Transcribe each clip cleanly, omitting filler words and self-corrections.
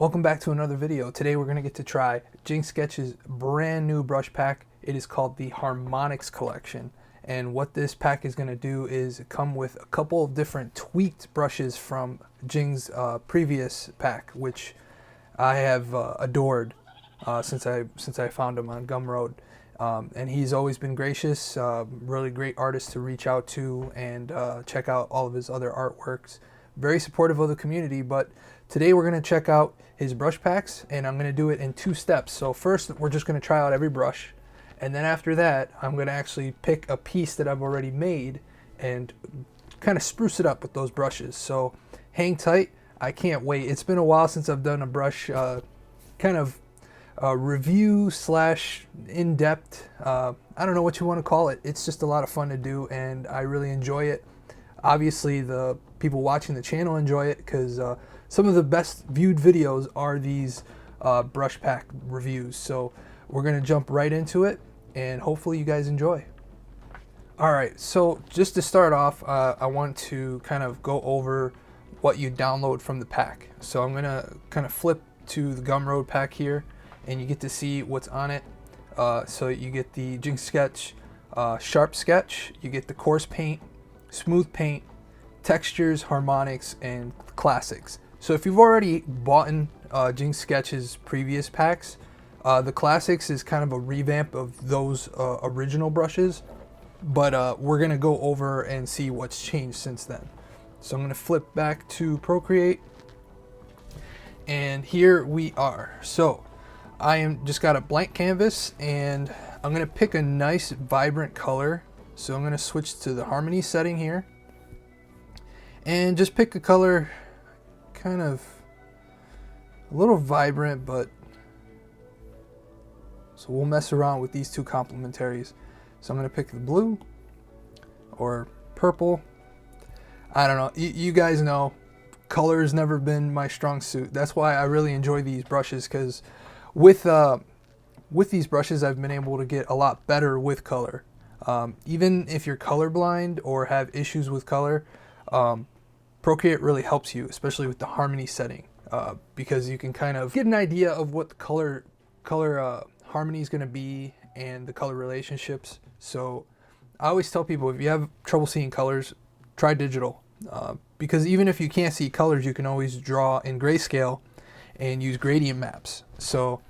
Welcome back to another video. Today we're going to get to try Jing Sketch's brand new brush pack. It is called the Harmonics Collection. And what this pack is going to do is come with a couple of different tweaked brushes from Jing's previous pack, which I have adored since I found him on Gumroad. And he's always been gracious, really great artist to reach out to and check out all of his other artworks. Very supportive of the community, but today we're going to check out his brush packs, and I'm going to do it in two steps. So first, we're just going to try out every brush, and then after that, I'm going to actually pick a piece that I've already made and kind of spruce it up with those brushes. So hang tight. I can't wait. It's been a while since I've done a brush kind of review slash in-depth. I don't know what you want to call it. It's just a lot of fun to do, and I really enjoy it. Obviously, the people watching the channel enjoy it because some of the best viewed videos are these brush pack reviews. So we're going to jump right into it, and hopefully you guys enjoy. Alright, so just to start off, I want to kind of go over what you download from the pack. So I'm going to kind of flip to the Gumroad pack here, and you get to see what's on it. So you get the Jing Sketch Sharp Sketch, you get the Coarse Paint, Smooth Paint, Textures, Harmonics, and Classics. So if you've already bought Jing Sketch's previous packs, the Classics is kind of a revamp of those original brushes, but we're going to go over and see what's changed since then. So I'm going to flip back to Procreate, and here we are. So I am just got a blank canvas, and I'm going to pick a nice vibrant color. So I'm going to switch to the Harmony setting here, and just pick a color kind of a little vibrant, but so we'll mess around with these two complementaries. So I'm going to pick the blue or purple. I don't know. You guys know color has never been my strong suit. That's why I really enjoy these brushes, because with these brushes I've been able to get a lot better with color. Even if you're colorblind or have issues with color, Procreate really helps you, especially with the Harmony setting, because you can kind of get an idea of what the color harmony is going to be and the color relationships. So I always tell people, if you have trouble seeing colors, try digital, because even if you can't see colors, you can always draw in grayscale and use gradient maps. So,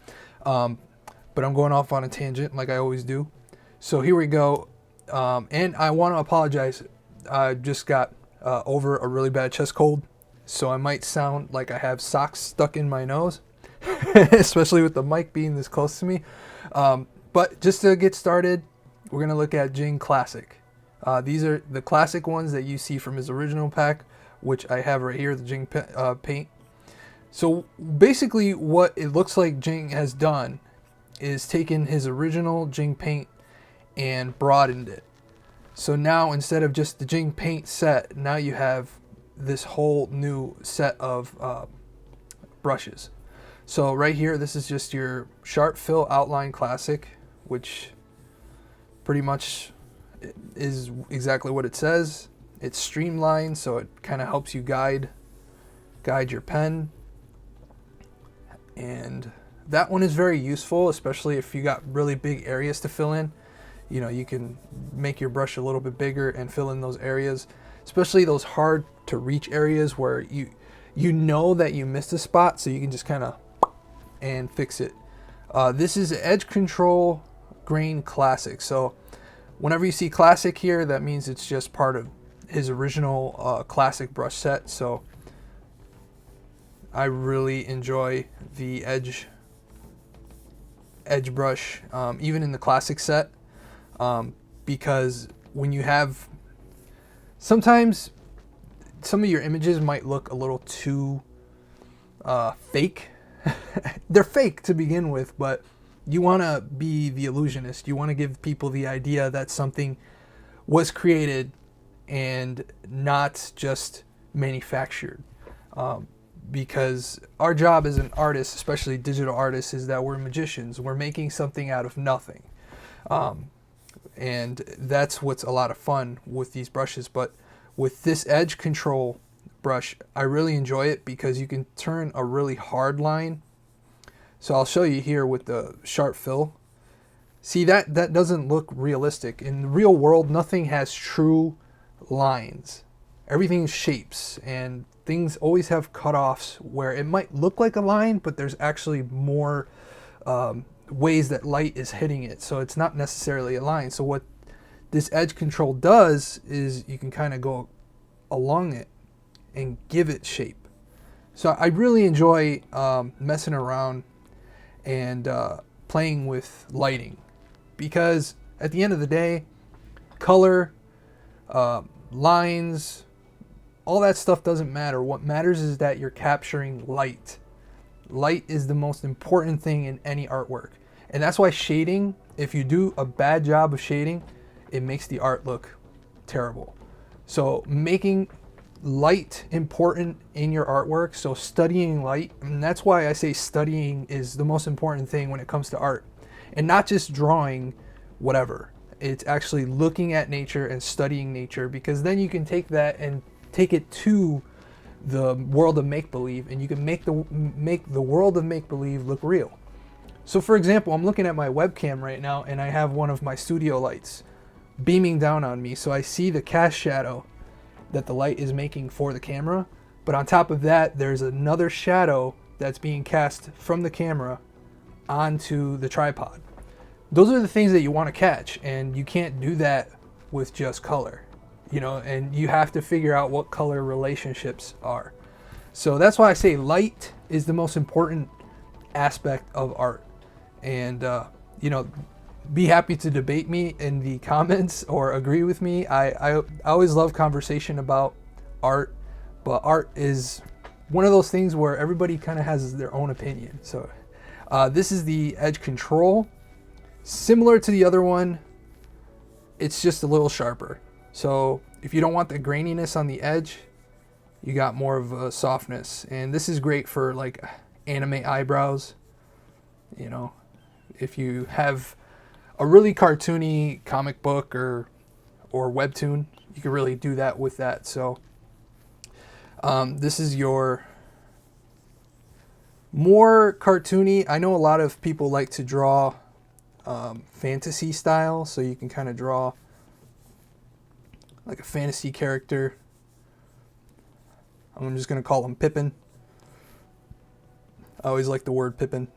but I'm going off on a tangent like I always do. So here we go, and I want to apologize. I just got over a really bad chest cold, so I might sound like I have socks stuck in my nose, especially with the mic being this close to me. But just to get started, we're going to look at Jing Classic. These are the classic ones that you see from his original pack, which I have right here, the Jing Paint. So basically what it looks like Jing has done is taken his original Jing Paint and broadened it. So now, instead of just the Jing Paint set, now you have this whole new set of brushes. So right here, this is just your Sharp Fill Outline Classic, which pretty much is exactly what it says. It's streamlined, so it kind of helps you guide your pen. And that one is very useful, especially if you got really big areas to fill in. You know, you can make your brush a little bit bigger and fill in those areas, especially those hard to reach areas where you know that you missed a spot, so you can just kind of and fix it. This is Edge Control Grain Classic. So whenever you see Classic here, that means it's just part of his original Classic brush set. So I really enjoy the edge brush, even in the Classic set. Because when you have, sometimes some of your images might look a little too fake. They're fake to begin with, but you want to be the illusionist. You want to give people the idea that something was created and not just manufactured. Because our job as an artist, especially digital artists, is that we're magicians. We're making something out of nothing. And that's what's a lot of fun with these brushes. But with this edge control brush, I really enjoy it because you can turn a really hard line. So I'll show you here with the sharp fill. See, that doesn't look realistic. In the real world, nothing has true lines. Everything's shapes, and things always have cutoffs where it might look like a line, but there's actually more ways that light is hitting it. So it's not necessarily a line. So what this edge control does is you can kind of go along it and give it shape. So I really enjoy messing around and playing with lighting, because at the end of the day, color, lines, all that stuff doesn't matter. What matters is that you're capturing light. Light is the most important thing in any artwork. And that's why shading, if you do a bad job of shading, it makes the art look terrible. So making light important in your artwork, so studying light, and that's why I say studying is the most important thing when it comes to art. And not just drawing whatever. It's actually looking at nature and studying nature, because then you can take that and take it to the world of make-believe, and you can make the world of make-believe look real. So for example, I'm looking at my webcam right now, and I have one of my studio lights beaming down on me, so I see the cast shadow that the light is making for the camera, but on top of that there's another shadow that's being cast from the camera onto the tripod. Those are the things that you want to catch, and you can't do that with just color, you know, and you have to figure out what color relationships are. So that's why I say light is the most important aspect of art. And you know, be happy to debate me in the comments or agree with me. I always love conversation about art, but art is one of those things where everybody kind of has their own opinion. So this is the edge control. Similar to the other one, it's just a little sharper. So if you don't want the graininess on the edge, you got more of a softness. And this is great for like anime eyebrows. You know, if you have a really cartoony comic book or webtoon, you can really do that with that. So this is your more cartoony. I know a lot of people like to draw fantasy style, so you can kind of draw like a fantasy character. I'm just going to call him Pippin. I always like the word Pippin.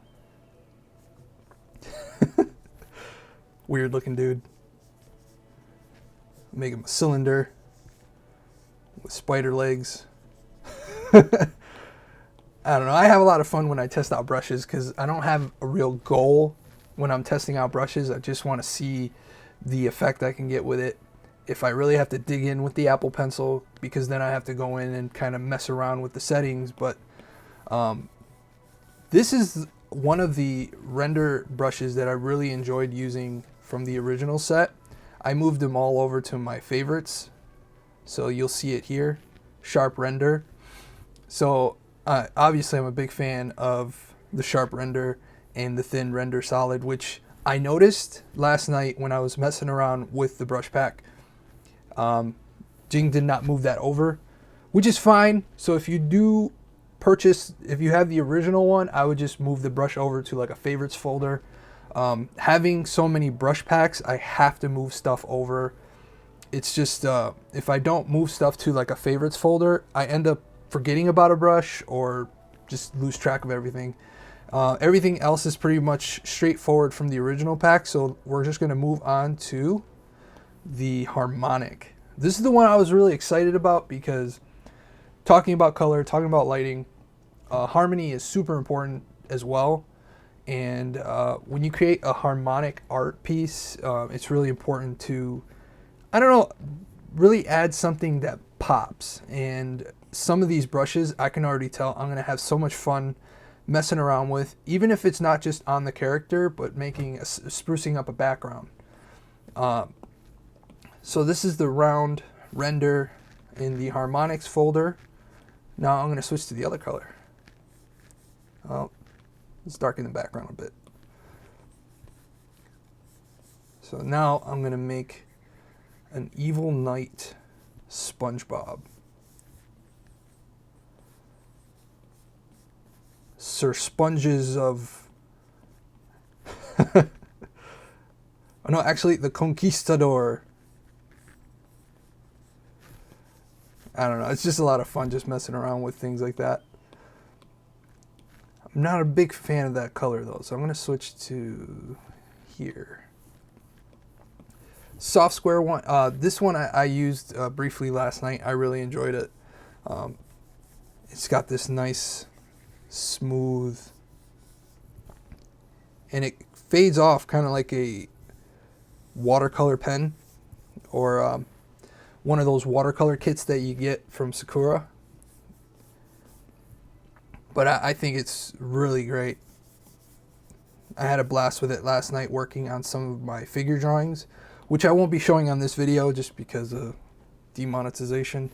Weird looking dude. Make him a cylinder with spider legs. I don't know. I have a lot of fun when I test out brushes because I don't have a real goal when I'm testing out brushes. I just want to see the effect I can get with it. If I really have to dig in with the Apple Pencil, because then I have to go in and kind of mess around with the settings. But this is one of the render brushes that I really enjoyed using from the original set. I moved them all over to my favorites. So you'll see it here, Sharp Render. So obviously I'm a big fan of the Sharp Render and the Thin Render Solid, which I noticed last night when I was messing around with the brush pack. Jing did not move that over, which is fine. So if you do purchase, if you have the original one, I would just move the brush over to like a favorites folder. Having so many brush packs, I have to move stuff over. It's just if I don't move stuff to like a favorites folder, I end up forgetting about a brush or just lose track of everything. Everything else is pretty much straightforward from the original pack, so we're just going to move on to the Harmonic. This is the one I was really excited about because talking about color, talking about lighting, harmony is super important as well. And when you create a harmonic art piece, it's really important to, I don't know, really add something that pops. And some of these brushes, I can already tell I'm going to have so much fun messing around with, even if it's not just on the character, but sprucing up a background. So this is the round render in the Harmonics folder. Now I'm going to switch to the other color. Oh, let's darken the background a bit. So now I'm going to make an Evil Knight SpongeBob. drops or sponges of... oh no, actually the Conquistador. I don't know. It's just a lot of fun just messing around with things like that. I'm not a big fan of that color though, so I'm going to switch to here. Soft square one. This one I used briefly last night. I really enjoyed it. It's got this nice, smooth, and it fades off kind of like a watercolor pen, or one of those watercolor kits that you get from Sakura. But I think it's really great. I had a blast with it last night working on some of my figure drawings, which I won't be showing on this video just because of demonetization.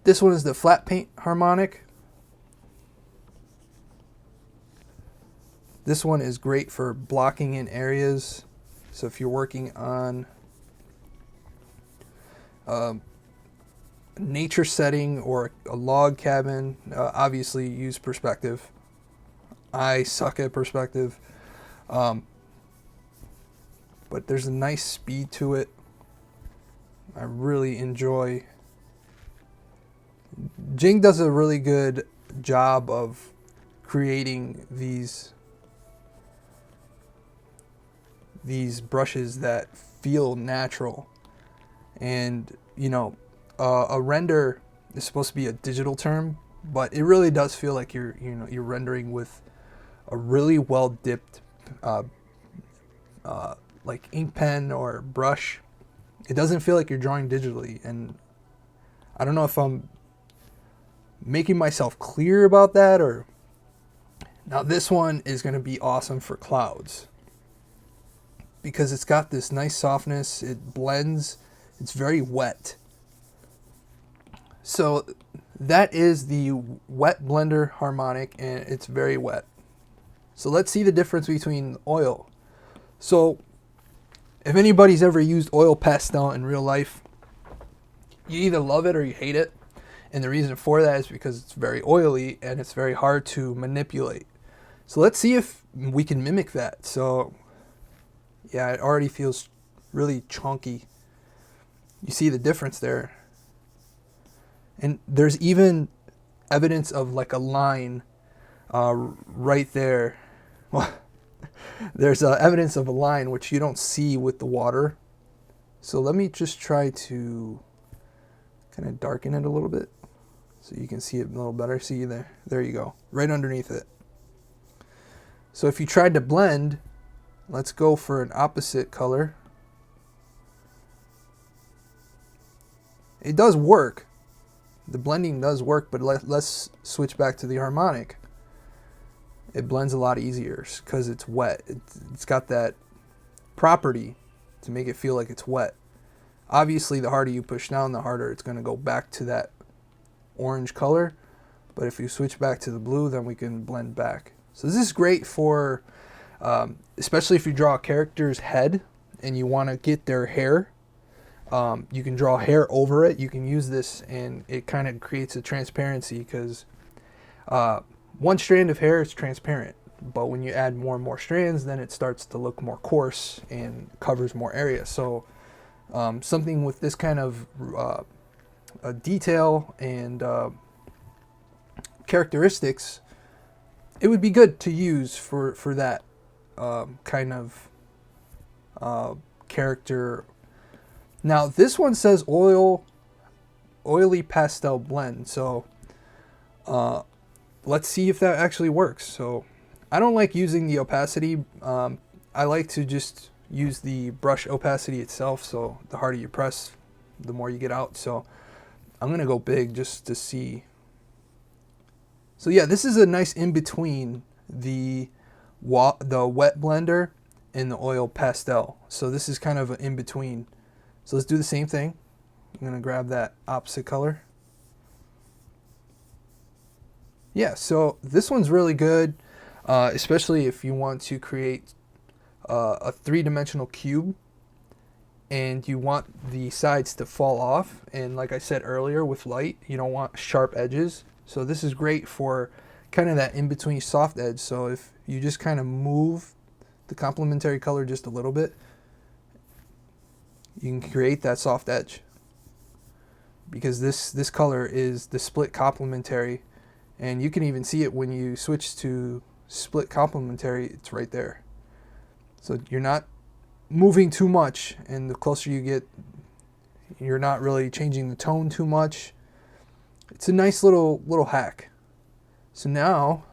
This one is the flat paint harmonic. This one is great for blocking in areas. So if you're working on nature setting or a log cabin, obviously use perspective. I suck at perspective, but there's a nice speed to it. I really enjoy. Jing does a really good job of creating these brushes that feel natural. And you know, a render is supposed to be a digital term, but it really does feel like you're rendering with a really well dipped like ink pen or brush. It doesn't feel like you're drawing digitally, and I don't know if I'm making myself clear about that or... Now this one is going to be awesome for clouds because it's got this nice softness. It blends. It's very wet. So that is the wet blender harmonic, and it's very wet. So let's see the difference between oil. So if anybody's ever used oil pastel in real life, you either love it or you hate it. And the reason for that is because it's very oily and it's very hard to manipulate. So let's see if we can mimic that. So yeah, it already feels really chunky. You see the difference there. And there's even evidence of like a line right there. Well, there's evidence of a line which you don't see with the water. So let me just try to kind of darken it a little bit so you can see it a little better. See there? There you go. Right underneath it. So if you tried to blend, let's go for an opposite color. It does work. The blending does work, but let's switch back to the harmonic. It blends a lot easier because it's wet. It's got that property to make it feel like it's wet. Obviously, the harder you push down, the harder it's going to go back to that orange color. But if you switch back to the blue, then we can blend back. So this is great for, especially if you draw a character's head and you want to get their hair. You can draw hair over it. You can use this and it kind of creates a transparency because one strand of hair is transparent. But when you add more and more strands, then it starts to look more coarse and covers more area. So something with this kind of detail and characteristics, it would be good to use for that kind of character. Now this one says oily pastel blend, so let's see if that actually works. So I don't like using the opacity. I like to just use the brush opacity itself, so the harder you press, the more you get out. So I'm gonna go big just to see. So yeah, this is a nice in-between the wet blender and the oil pastel. So this is kind of an in-between. So let's do the same thing. I'm gonna grab that opposite color. Yeah, so this one's really good, especially if you want to create a three-dimensional cube and you want the sides to fall off. And like I said earlier, with light, you don't want sharp edges. So this is great for kind of that in-between soft edge. So if you just kind of move the complementary color just a little bit, you can create that soft edge. Because this color is the split complementary, and you can even see it when you switch to split complementary. It's right there. So you're not moving too much, and the closer you get, you're not really changing the tone too much. It's a nice little hack. So now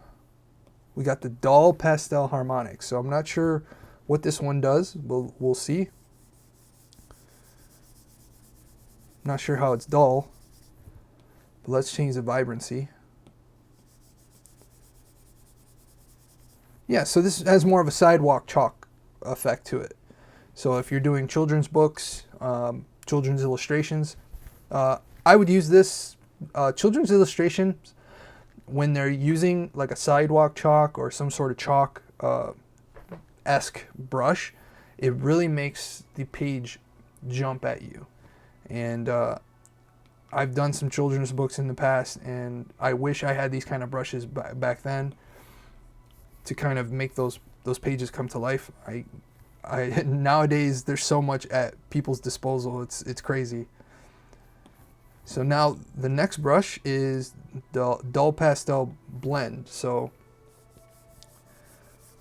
we got the dull pastel harmonics. So I'm not sure what this one does. We'll see. Not sure how it's dull, but let's change the vibrancy. Yeah, so this has more of a sidewalk chalk effect to it. So if you're doing children's books, children's illustrations, I would use this children's illustrations when they're using like a sidewalk chalk or some sort of chalk esque brush. It really makes the page jump at you. And I've done some children's books in the past, and I wish I had these kind of brushes back then to kind of make those pages come to life. I nowadays there's so much at people's disposal. It's crazy. So now the next brush is the dull pastel blend. So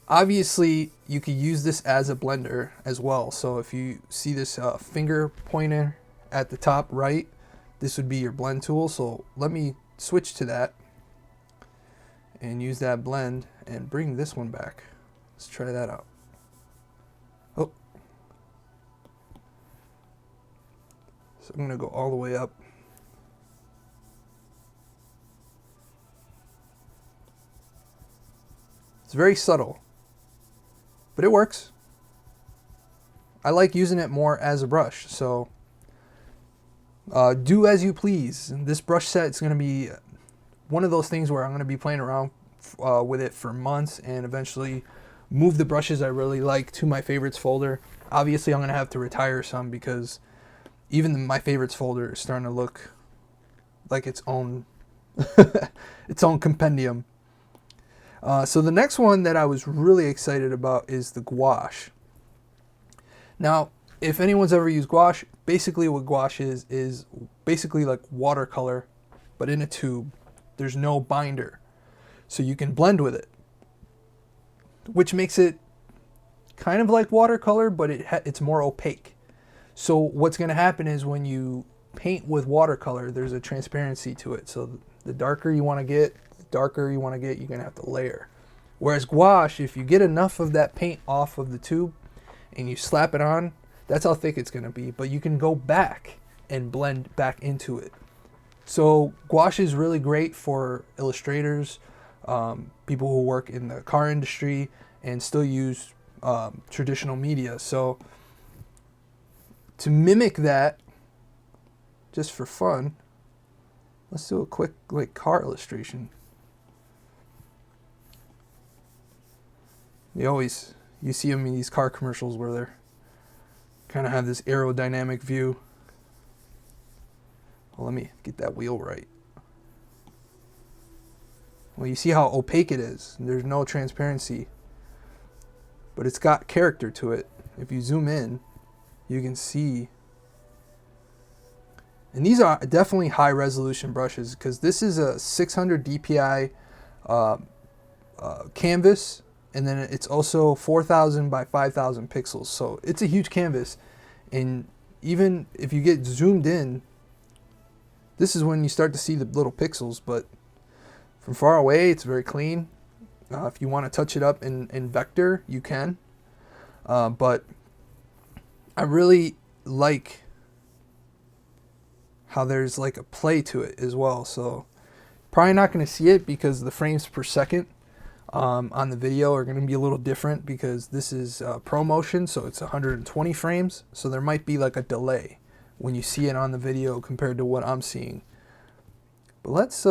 obviously you could use this as a blender as well. So if you see this finger pointer at the top right, this would be your blend tool. So let me switch to that and use that blend and bring this one back. Let's try that out. Oh, so I'm gonna go all the way up. It's very subtle, but it works. I like using it more as a brush, so do as you please. This brush set is going to be one of those things where I'm going to be playing around with it for months and eventually move the brushes I really like to my favorites folder. Obviously, I'm going to have to retire some because even my favorites folder is starting to look like its own its own compendium. So the next one that I was really excited about is the gouache. Now, if anyone's ever used gouache, basically what gouache is basically like watercolor, but in a tube. There's no binder. So you can blend with it, which makes it kind of like watercolor, but it's more opaque. So what's going to happen is when you paint with watercolor, there's a transparency to it. So the darker you want to get, you're going to have to layer. Whereas gouache, if you get enough of that paint off of the tube and you slap it on, that's how thick it's going to be. But you can go back and blend back into it. So gouache is really great for illustrators, people who work in the car industry and still use traditional media. So to mimic that, just for fun, let's do a quick car illustration. You see them in these car commercials where they're kind of have this aerodynamic view. Well, let me get that wheel right. Well, you see how opaque it is. There's no transparency, but it's got character to it. If you zoom in, you can see. And these are definitely high resolution brushes because this is a 600 dpi canvas, and then it's also 4,000 by 5,000 pixels. So it's a huge canvas, and even if you get zoomed in, this is when you start to see the little pixels, but from far away, it's very clean. If you want to touch it up in vector, you can. But I really like how there's like a play to it as well. So probably not going to see it because the frames per second on the video are going to be a little different because this is ProMotion, so it's 120 frames. So there might be like a delay when you see it on the video compared to what I'm seeing. But let's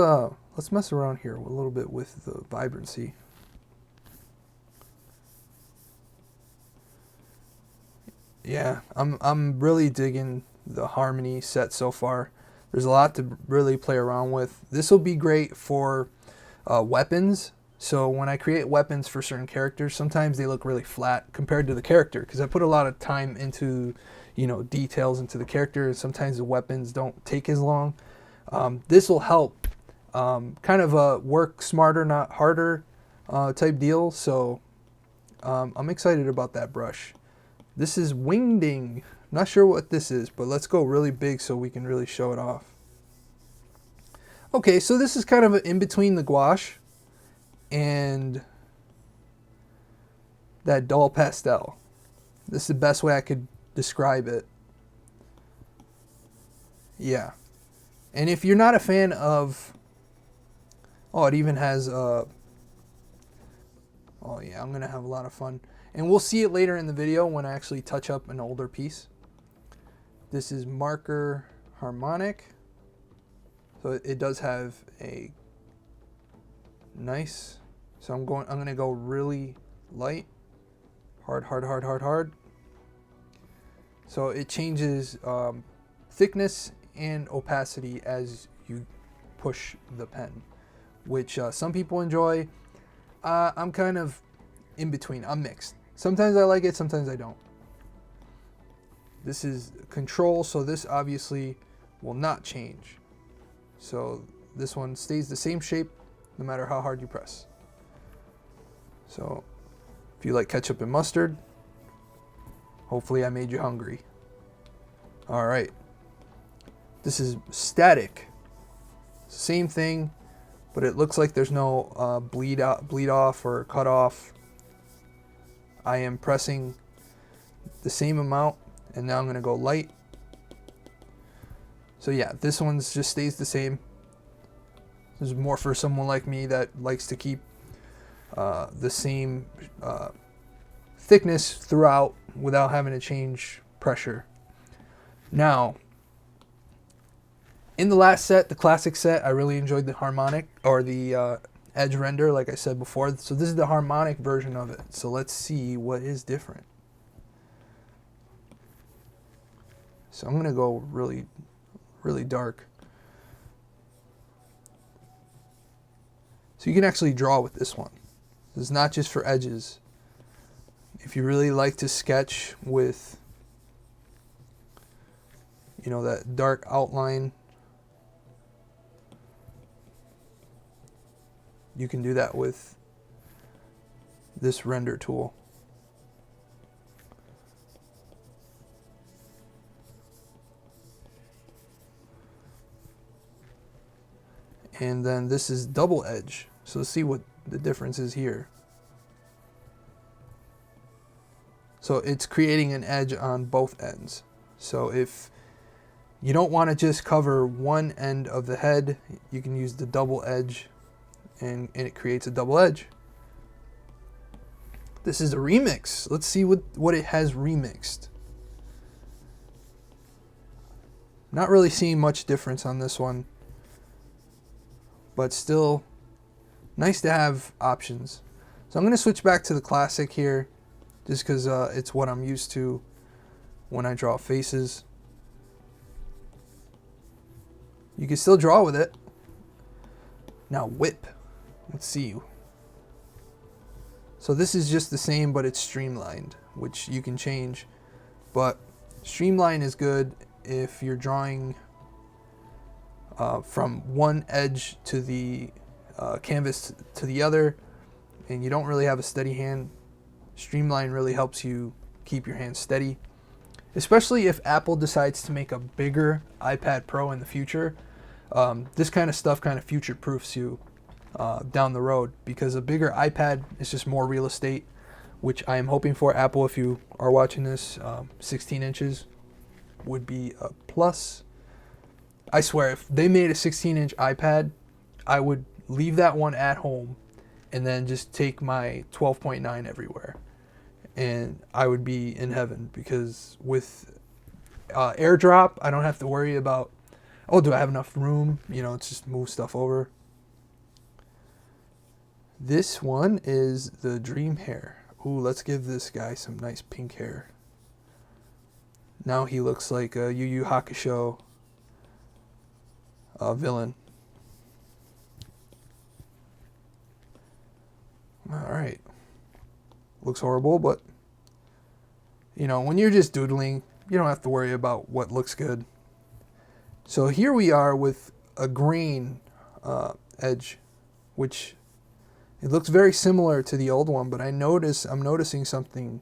mess around here a little bit with the vibrancy. Yeah, I'm really digging the Harmony set so far. There's a lot to really play around with. This will be great for weapons. So when I create weapons for certain characters, sometimes they look really flat compared to the character because I put a lot of time into, you know, details into the character, and sometimes the weapons don't take as long. This will help kind of a work smarter, not harder type deal. So I'm excited about that brush. This is Wingding. Not sure what this is, but let's go really big so we can really show it off. Okay, so this is kind of in between the gouache and that dull pastel. This is the best way I could describe it. Yeah. And if you're not a fan of... Oh, it even has... Oh yeah, I'm going to have a lot of fun. And we'll see it later in the video when I actually touch up an older piece. This is Marker Harmonic. So it does have a nice... So I'm going to go really light. Hard, hard, hard, hard, hard. So it changes thickness and opacity as you push the pen, which some people enjoy. I'm kind of in between. I'm mixed. Sometimes I like it, sometimes I don't. This is control, so this obviously will not change. So this one stays the same shape no matter how hard you press. So if you like ketchup and mustard, hopefully I made you hungry. All right. This is static. Same thing, but it looks like there's no bleed off or cut off. I am pressing the same amount, and now I'm going to go light. So yeah, this one just stays the same. This is more for someone like me that likes to keep the same thickness throughout without having to change pressure. Now, in the last set, the classic set, I really enjoyed the harmonic or the edge render, like I said before. So this is the harmonic version of it. So let's see what is different. So I'm going to go really, really dark. So you can actually draw with this one. This is not just for edges. If you really like to sketch with, you know, that dark outline, you can do that with this render tool. And then this is double edge. So let's see what the difference is here. So it's creating an edge on both ends. So if you don't want to just cover one end of the head, you can use the double edge, and it creates a double edge. This is a remix. Let's see what it has remixed. Not really seeing much difference on this one, but still nice to have options. So I'm going to switch back to the classic here, just because it's what I'm used to when I draw faces. You can still draw with it. Now whip. Let's see. So this is just the same, but it's streamlined, which you can change. But streamline is good if you're drawing from one edge to the canvas to the other, and you don't really have a steady hand. Streamline really helps you keep your hand steady, especially if Apple decides to make a bigger iPad Pro in the future. This kind of stuff kind of future-proofs you down the road, because a bigger iPad is just more real estate, which I am hoping for. Apple, if you are watching this, 16 inches would be a plus. I swear, if they made a 16-inch iPad, I would leave that one at home and then just take my 12.9 everywhere, and I would be in heaven, because with AirDrop, I don't have to worry about, oh, do I have enough room? You know, it's just move stuff over. This one is the Dream Hair. Ooh, let's give this guy some nice pink hair. Now he looks like a Yu Yu Hakusho villain. Alright. Looks horrible, but you know, when you're just doodling, you don't have to worry about what looks good. So here we are with a grain edge, which it looks very similar to the old one, but I'm noticing something.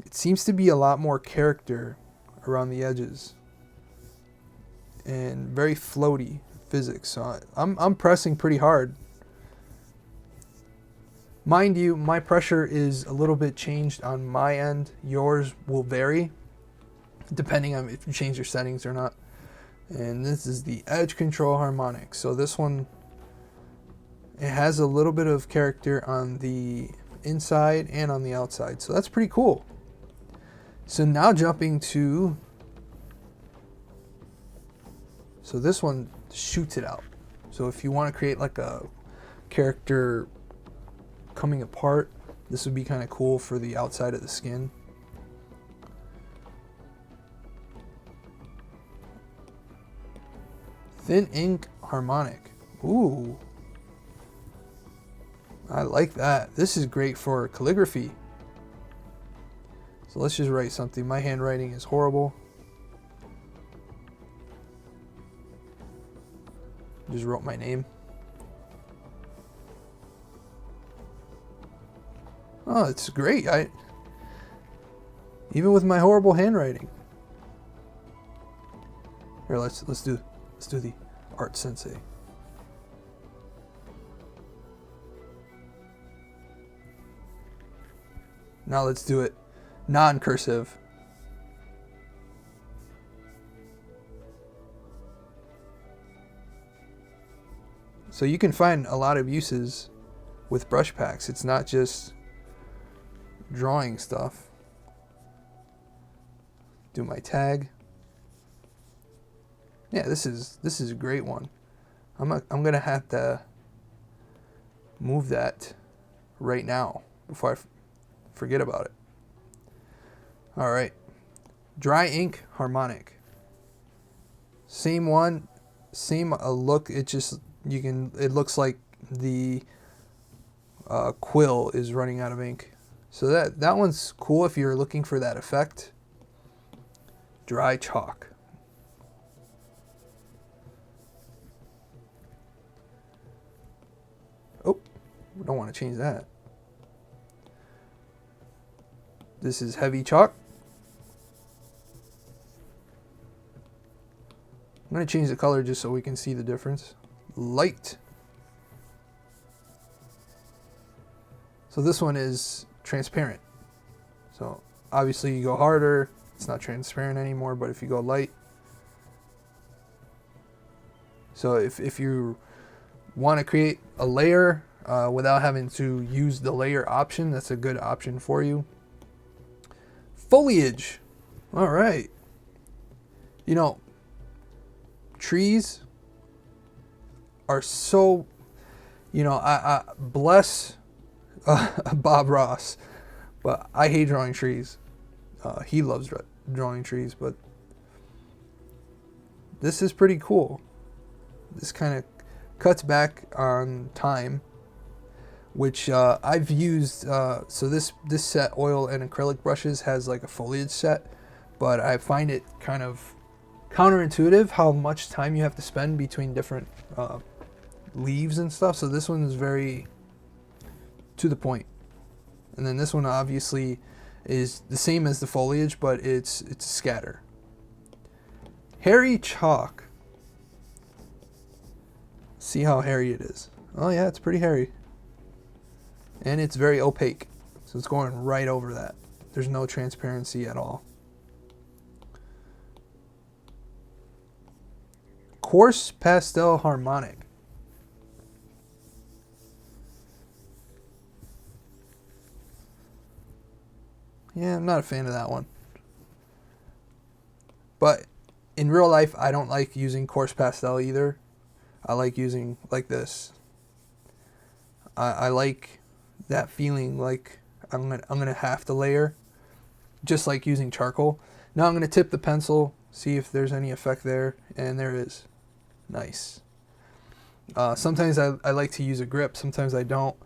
It seems to be a lot more character around the edges and very floaty physics. So I'm pressing pretty hard. Mind you, my pressure is a little bit changed on my end. Yours will vary depending on if you change your settings or not. And this is the edge control harmonic. So this one, it has a little bit of character on the inside and on the outside. So that's pretty cool. So now jumping to, so this one shoots it out. So if you want to create like a character coming apart, this would be kind of cool for the outside of the skin. Thin ink harmonic. Ooh, I like that. This is great for calligraphy. So let's just write something. My handwriting is horrible. Just wrote my name. Oh, it's great. Even with my horrible handwriting. Here, let's do the art sensei. Now let's do it non-cursive. So you can find a lot of uses with brush packs. It's not just drawing stuff. Do my tag. Yeah, this is a great one. I'm gonna have to move that right now before I forget about it. All right, dry ink harmonic. Same one, same look. It just it looks like the quill is running out of ink. So that one's cool if you're looking for that effect. Dry chalk. Oh, we don't want to change that. This is heavy chalk. I'm going to change the color just so we can see the difference. Light. So this one is transparent. So obviously you go harder, it's not transparent anymore, but if you go light. So if you want to create a layer without having to use the layer option, that's a good option for you. Foliage. All right. You know, trees are so, you know, I bless Bob Ross, but I hate drawing trees. He loves drawing trees, but this is pretty cool. This kind of cuts back on time, which I've used. So this set, oil and acrylic brushes, has like a foliage set, but I find it kind of counterintuitive how much time you have to spend between different leaves and stuff. So this one is very to the point. And then this one obviously is the same as the foliage, but it's scatter. Hairy chalk. See how hairy it is. Oh yeah, it's pretty hairy. And it's very opaque. So it's going right over that. There's no transparency at all. Coarse pastel harmonic. Yeah, I'm not a fan of that one. But in real life, I don't like using coarse pastel either. I like using like this. I like that feeling like I'm gonna have to layer, just like using charcoal. Now I'm gonna tip the pencil, see if there's any effect there, and there is. Nice. Sometimes I like to use a grip, sometimes I don't.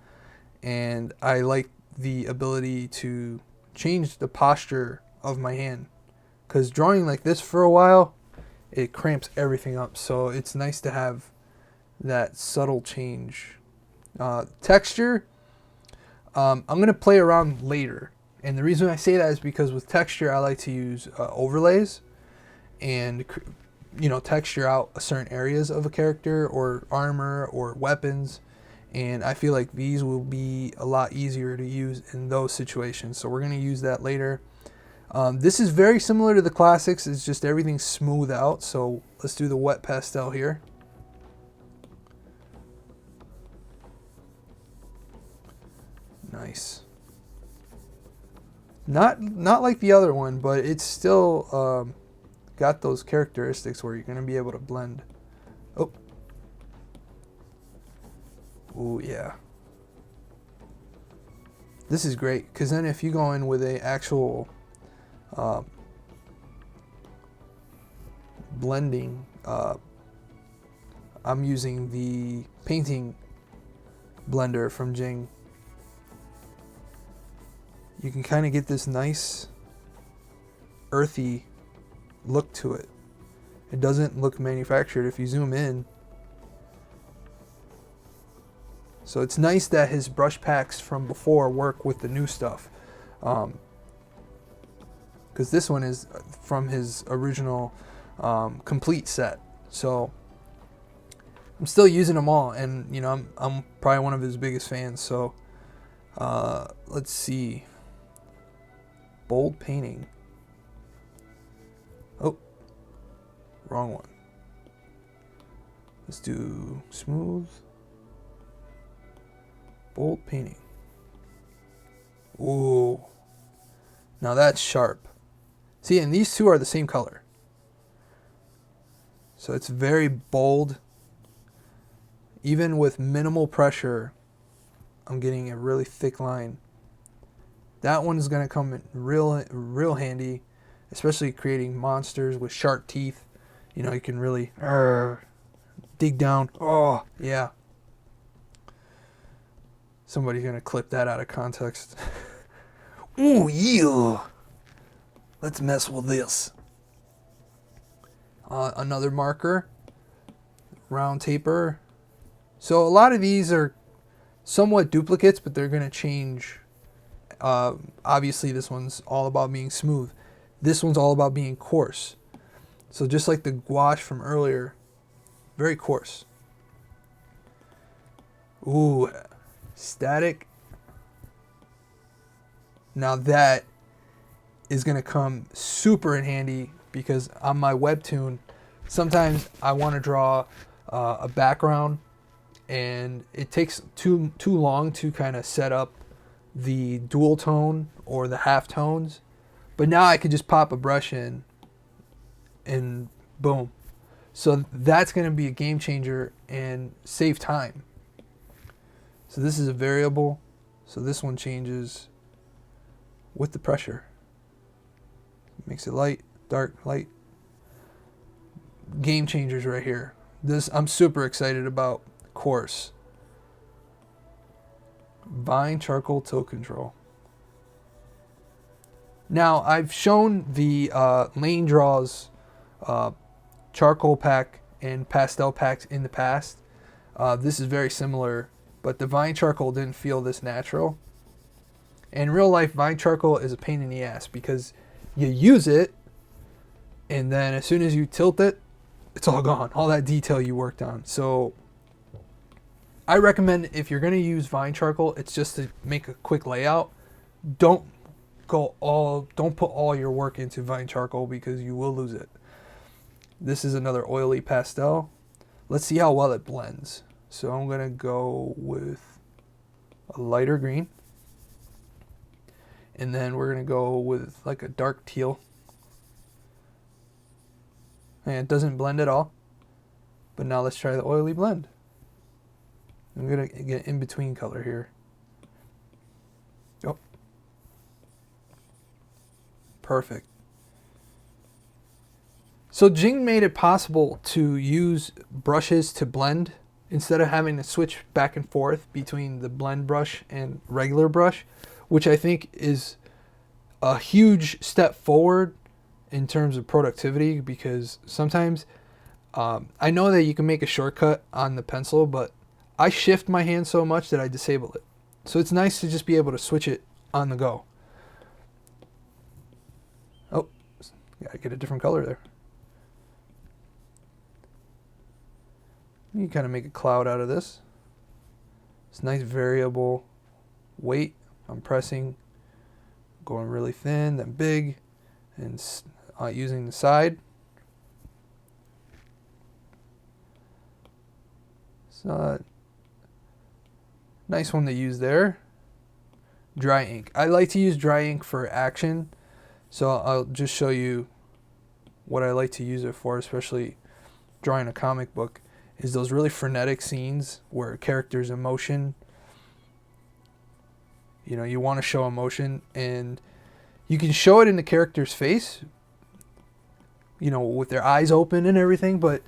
And I like the ability to change the posture of my hand. Because drawing like this for a while, it cramps everything up. So it's nice to have that subtle change. Texture, I'm going to play around later. And the reason I say that is because with texture, I like to use overlays and texture out certain areas of a character or armor or weapons, and I feel like these will be a lot easier to use in those situations, so we're going to use that later. This is very similar to the classics, it's just everything's smooth out. So let's do the wet pastel here. Nice. Not like the other one, but it's still got those characteristics where you're going to be able to blend. Oh. Oh, yeah. This is great, because then if you go in with a actual blending, I'm using the painting blender from Jing. You can kind of get this nice earthy look to it. It doesn't look manufactured if you zoom in. So it's nice that his brush packs from before work with the new stuff. Because this one is from his original complete set. So I'm still using them all, and I'm probably one of his biggest fans. So let's see. Bold painting. Oh, wrong one. Let's do smooth. Bold painting. Ooh. Now that's sharp. See, and these two are the same color. So it's very bold. Even with minimal pressure, I'm getting a really thick line. That one is going to come in real handy, especially creating monsters with sharp teeth. You can really dig down. Oh, yeah. Somebody's going to clip that out of context. Ooh, yeah. Let's mess with this. Another marker. Round taper. So a lot of these are somewhat duplicates, but they're going to change. Obviously, this one's all about being smooth. This one's all about being coarse. So just like the gouache from earlier, very coarse. Ooh, static. Now that is going to come super in handy because on my webtoon, sometimes I want to draw a background and it takes too long to kind of set up the dual tone or the half tones. But now I could just pop a brush in and boom. So that's going to be a game changer and save time. So this is a variable. So this one changes with the pressure. Makes it light, dark, light. Game changers right here. This I'm super excited about. Coarse. Vine charcoal toe control. Now I've shown the Lane Draws charcoal pack and pastel packs in the past. This is very similar, but the Vine charcoal didn't feel this natural. In real life, Vine charcoal is a pain in the ass because you use it and then as soon as you tilt it, it's all gone. All that detail you worked on. So I recommend if you're going to use Vine charcoal, it's just to make a quick layout. Don't put all your work into Vine charcoal because you will lose it. This is another oily pastel. Let's see how well it blends. So I'm going to go with a lighter green. And then we're going to go with like a dark teal. And it doesn't blend at all. But now let's try the oily blend. I'm going to get in between color here. Oh. Perfect. So Jing made it possible to use brushes to blend instead of having to switch back and forth between the blend brush and regular brush, which I think is a huge step forward in terms of productivity, because sometimes I know that you can make a shortcut on the pencil, but I shift my hand so much that I disable it. So it's nice to just be able to switch it on the go. Oh, gotta get a different color there. You kind of make a cloud out of this. It's nice variable weight. I'm pressing, going really thin, then big, and using the side. So, nice one to use there. Dry ink. I like to use dry ink for action, so I'll just show you what I like to use it for, especially drawing a comic book, is those really frenetic scenes where characters' emotion, you know, you want to show emotion, and you can show it in the character's face, you know, with their eyes open and everything, but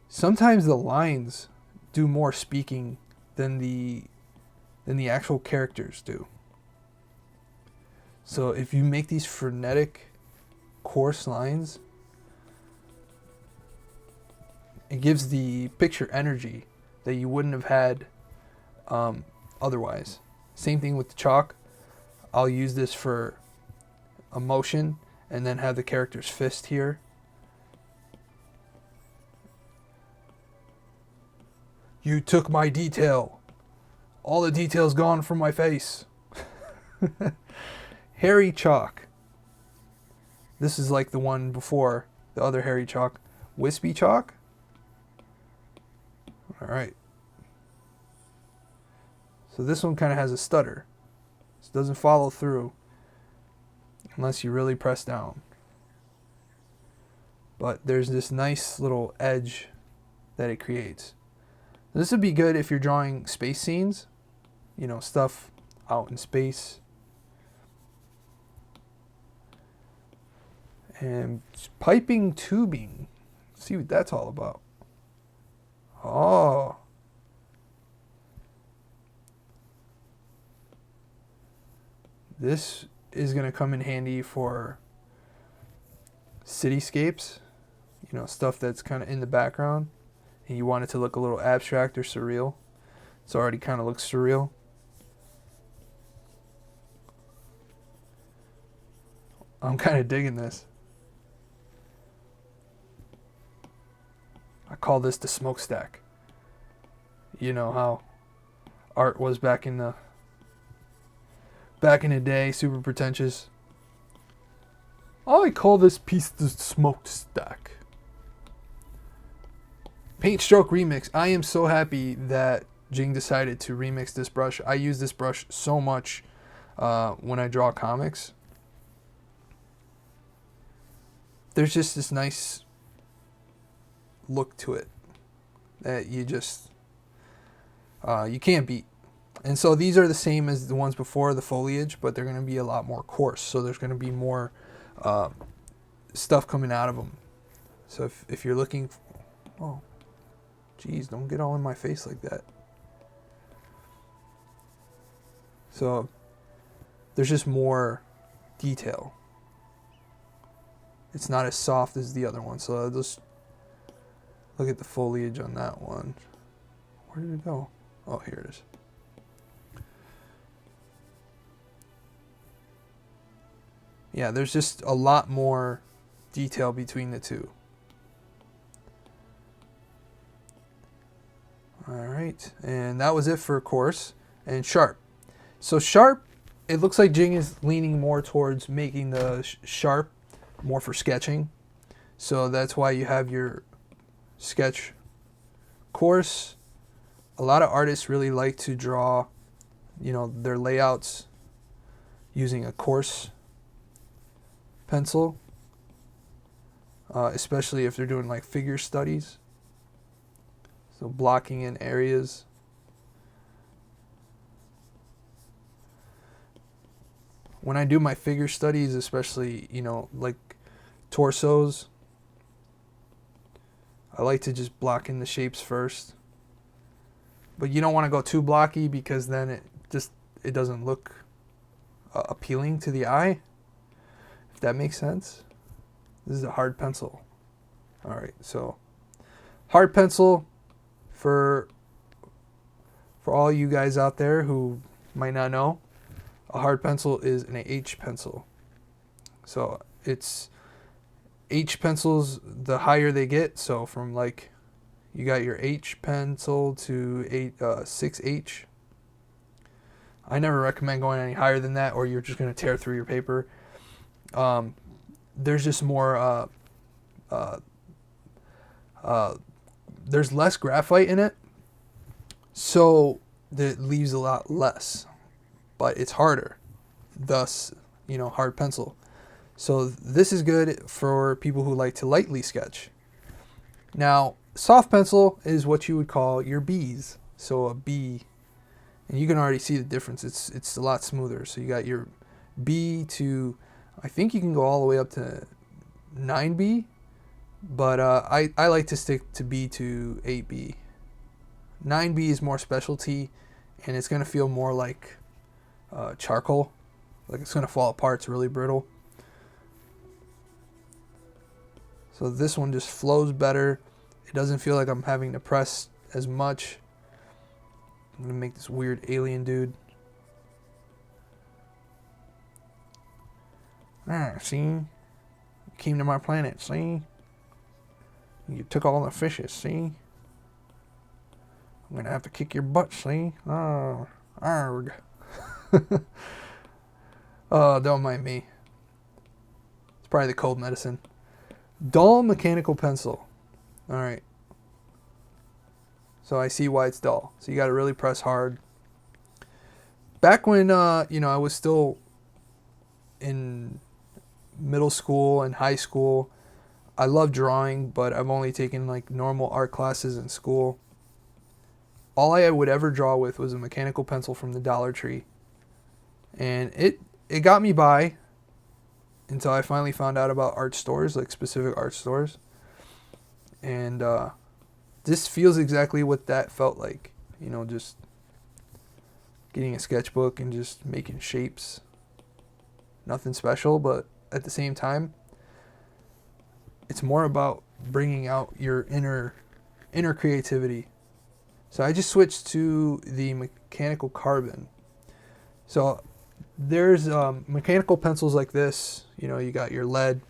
sometimes the lines do more speaking than the actual characters do. So if you make these frenetic, coarse lines, it gives the picture energy that you wouldn't have had otherwise. Same thing with the chalk. I'll use this for emotion and then have the character's fist here. You took my detail. All the detail's gone from my face. Hairy chalk. This is like the one before, the other hairy chalk. Wispy chalk. Alright. So this one kind of has a stutter. It doesn't follow through unless you really press down. But there's this nice little edge that it creates. This would be good if you're drawing space scenes, you know, stuff out in space. And piping tubing. Let's see what that's all about. Oh. This is going to come in handy for cityscapes, you know, stuff that's kind of in the background, and you want it to look a little abstract or surreal. It's already kind of looks surreal. I'm kind of digging this. I call this the smokestack. You know how art was back in the day, super pretentious. I call this piece the smokestack. Paint stroke remix. I am so happy that Jing decided to remix this brush. I use this brush so much when I draw comics. There's just this nice look to it that you just you can't beat. And so these are the same as the ones before, the foliage, but they're going to be a lot more coarse. So there's going to be more stuff coming out of them. So if you're looking, oh, geez, don't get all in my face like that. So there's just more detail. It's not as soft as the other one. So just look at the foliage on that one. Where did it go? Oh, here it is. Yeah, there's just a lot more detail between the two. Alright, and that was it for coarse and sharp. So sharp, it looks like Jing is leaning more towards making the sharp more for sketching. So that's why you have your sketch coarse. A lot of artists really like to draw, you know, their layouts using a coarse pencil, especially if they're doing like figure studies. So blocking in areas. When I do my figure studies, especially, you know, like torsos, I like to just block in the shapes first. But you don't want to go too blocky because then it doesn't look appealing to the eye, if that makes sense. This is a hard pencil. All right, so hard pencil for all you guys out there who might not know, a hard pencil is an H pencil. So it's H pencils, the higher they get. So from like, you got your H pencil to 6H. I never recommend going any higher than that, or you're just going to tear through your paper. There's just more, there's less graphite in it, so it leaves a lot less, but it's harder. Thus, hard pencil. So this is good for people who like to lightly sketch. Now, soft pencil is what you would call your B's. So a B, and you can already see the difference. It's a lot smoother. So you got your B to, I think you can go all the way up to 9B, but I like to stick to B to 8B. 9B is more specialty, and it's going to feel more like charcoal. Like it's going to fall apart. It's really brittle. So this one just flows better. It doesn't feel like I'm having to press as much. I'm going to make this weird alien dude. See? You came to my planet, see? You took all the fishes, see? I'm going to have to kick your butt, see? Oh, arg. Oh, don't mind me. It's probably the cold medicine. Dull mechanical pencil. All right. So I see why it's dull. So you got to really press hard. Back when, I was still in middle school and high school, I love drawing, but I've only taken like normal art classes in school. All I would ever draw with was a mechanical pencil from the Dollar Tree. And it got me by until I finally found out about art stores, like specific art stores. And this feels exactly what that felt like. Just getting a sketchbook and just making shapes. Nothing special, but at the same time, it's more about bringing out your inner creativity. So I just switched to the mechanical carbon. So there's mechanical pencils like this. You got your lead.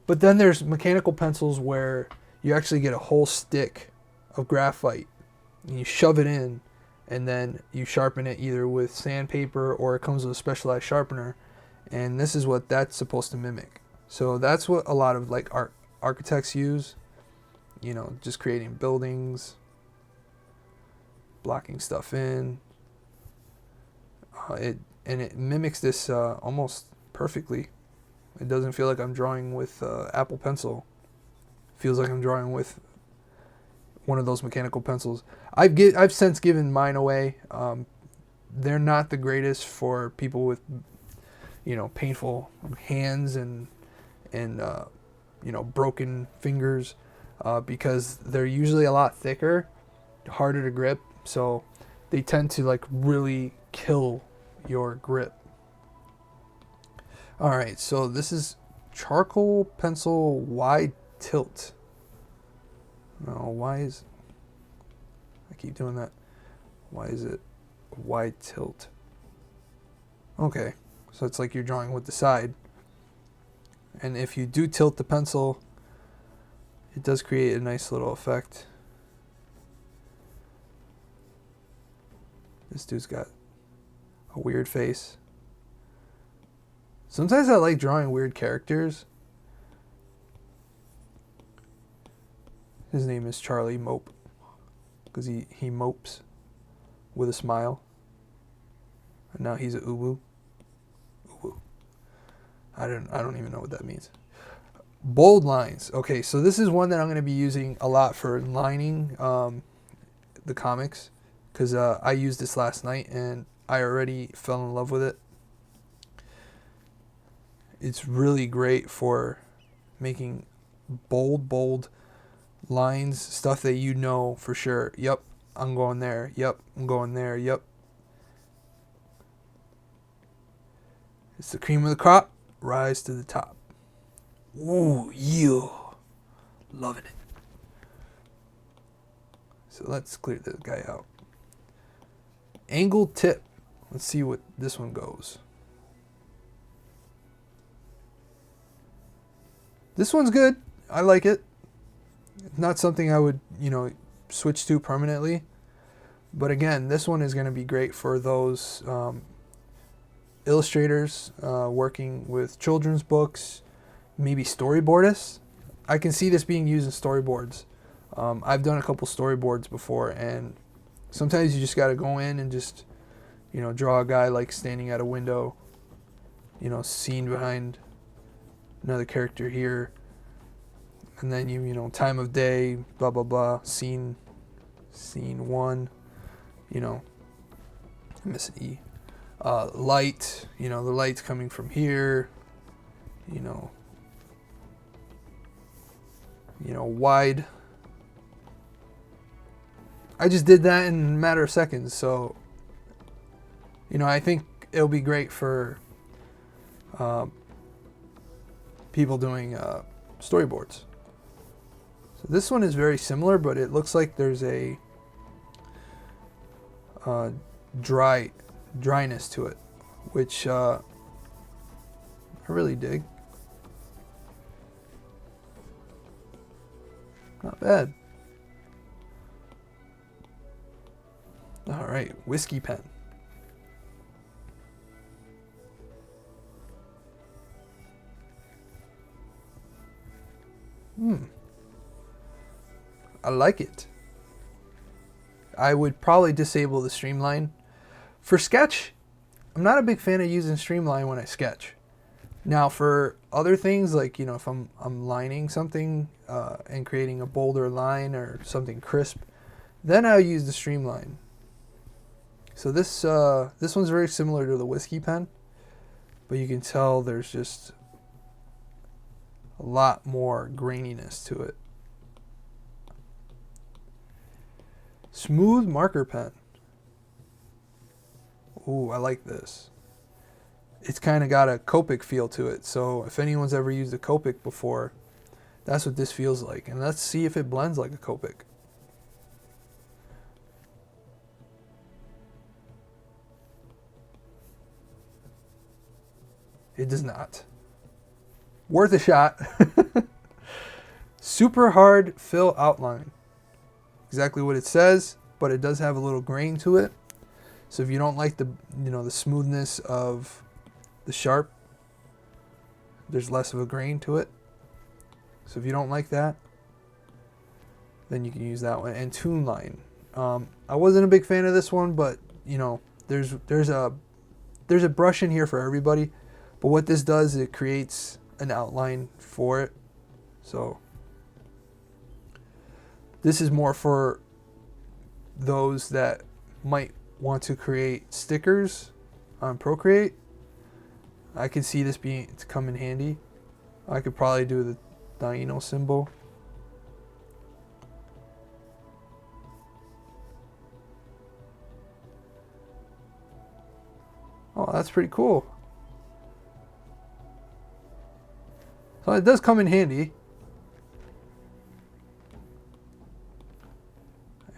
But then there's mechanical pencils where you actually get a whole stick of graphite and you shove it in, and then you sharpen it either with sandpaper or it comes with a specialized sharpener. And this is what that's supposed to mimic. So that's what a lot of like architects use, just creating buildings, blocking stuff in. It mimics this almost perfectly. It doesn't feel like I'm drawing with Apple Pencil. It feels like I'm drawing with one of those mechanical pencils. I've since given mine away. They're not the greatest for people with painful hands and broken fingers, because they're usually a lot thicker, harder to grip, so they tend to like really kill your grip. All right, so this is charcoal pencil wide tilt. No, I keep doing that. Why is it wide tilt? Okay, so it's like you're drawing with the side. And if you do tilt the pencil, it does create a nice little effect. This dude's got a weird face. Sometimes I like drawing weird characters. His name is Charlie Mope, because he mopes with a smile. And now he's a uwu. Uwu. I don't even know what that means. Bold lines. Okay, so this is one that I'm going to be using a lot for lining the comics, because I used this last night and I already fell in love with it. It's really great for making bold lines, stuff that you know for sure. Yep, I'm going there. Yep, I'm going there. Yep. It's the cream of the crop. Rise to the top. Ooh, yeah. Loving it. So let's clear this guy out. Angle tip. Let's see what this one goes. This one's good. I like it. Not something I would, switch to permanently. But again, this one is going to be great for those illustrators working with children's books, maybe storyboardists. I can see this being used in storyboards. I've done a couple storyboards before, and sometimes you just got to go in and just, draw a guy like standing at a window, scene behind another character here, and then time of day, blah blah blah, scene one, I miss an E. Light, the light's coming from here, wide. I just did that in a matter of seconds, so I think it'll be great for people doing storyboards. So this one is very similar, but it looks like there's a dryness to it, which I really dig. Not bad. All right, whiskey pen. I like it. I would probably disable the streamline. For sketch, I'm not a big fan of using streamline when I sketch. Now for other things, like if I'm lining something and creating a bolder line or something crisp, then I'll use the streamline. So this one's very similar to the whiskey pen, but you can tell there's just a lot more graininess to it. Smooth marker pen. Ooh, I like this. It's kind of got a Copic feel to it. So if anyone's ever used a Copic before, that's what this feels like. And let's see if it blends like a Copic. It does not. Worth a shot. Super hard fill outline. Exactly what it says, but it does have a little grain to it. So if you don't like the smoothness of the sharp, there's less of a grain to it. So if you don't like that, then you can use that one. And tune line. I wasn't a big fan of this one, but there's a brush in here for everybody. But what this does, it creates an outline for it. So this is more for those that might want to create stickers on Procreate. I could see this to come in handy. I could probably do the Dino symbol. Oh, that's pretty cool. So it does come in handy.